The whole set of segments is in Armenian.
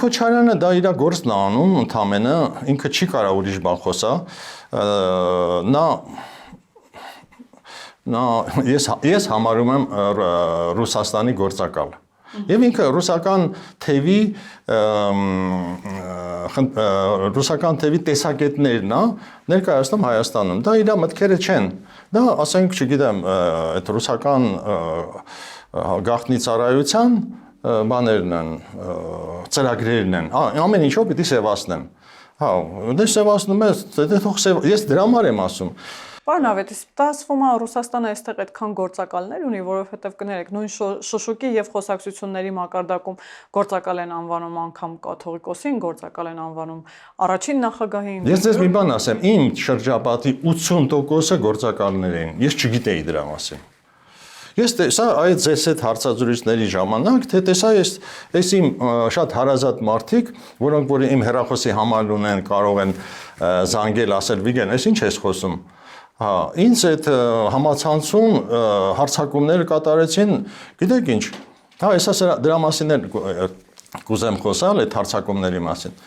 Քոչարյանը դա իր գործն է անում, ընդամենը ինքը չի կարող ուրիշ բան խոսա։ Նա ես համարում եմ Ռուսաստանի գործակալ։ Եվ ինքը ռուսական թևի տեսակետներն է ներկայացնում Հայաստանում։ Դա իր մտքերը չեն։ Դա, ասենք, չգիտեմ, այդ ռուսական գաղտնի ծառայության բաներն են, ծրագրերն են։ Ամեն ինչով պիտի սևացնեն։ Հա, դե սևացնում ես, դե թող ես դրա համար եմ ասում։ Պարոն Ավետիս, ասվում է Ռուսաստանը այստեղ այդքան գործակալներ ունի, որովհետև կներեք, նույն Շոշուկի եւ խոսակցությունների մակարդակում գործակալ են անվանում անգամ կաթողիկոսին, գործակալ են անվանում առաջին նախագահին։ Ես ձեզ մի բան ասեմ, իմ շրջապատի 80%-ը գործակալներ են։ Ես չգիտեի դրա մասին։ Ես տեսա այդ ձեզ այդ հարցազրույցների ժամանակ, թե տեսա ես իմ շատ հարազատ մարդիկ, որոնք որ իմ հեռախոսի համար ունեն, կարող են զանգել, ասել Վիգեն, ես ինչ ես խոսում։ Հա, ինձ այդ համացանցում հարցակումները կատարեցին, գիտեք ինչ։ Հա, ես դրա մասին կուզեմ խոսալ այդ հարցակումների մասին։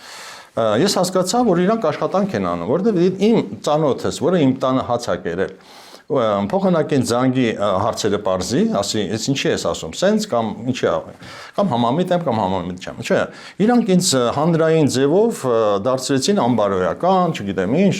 Ես հասկացա, որ իրանք աշխատանք են անում, որովհետև իմ ծանոթս, որը իմ տանը հաց է կերել, փոխանակին զանգի հարցերը parzi, ասի, ես ինչի ես ասում, սենց կամ ինչի կամ համամիտ եմ կամ համամիտ չեմ, չէ։ Իրանք ինձ հանրային ձևով դարձրեցին անբարոյական, չգիտեմ ինչ,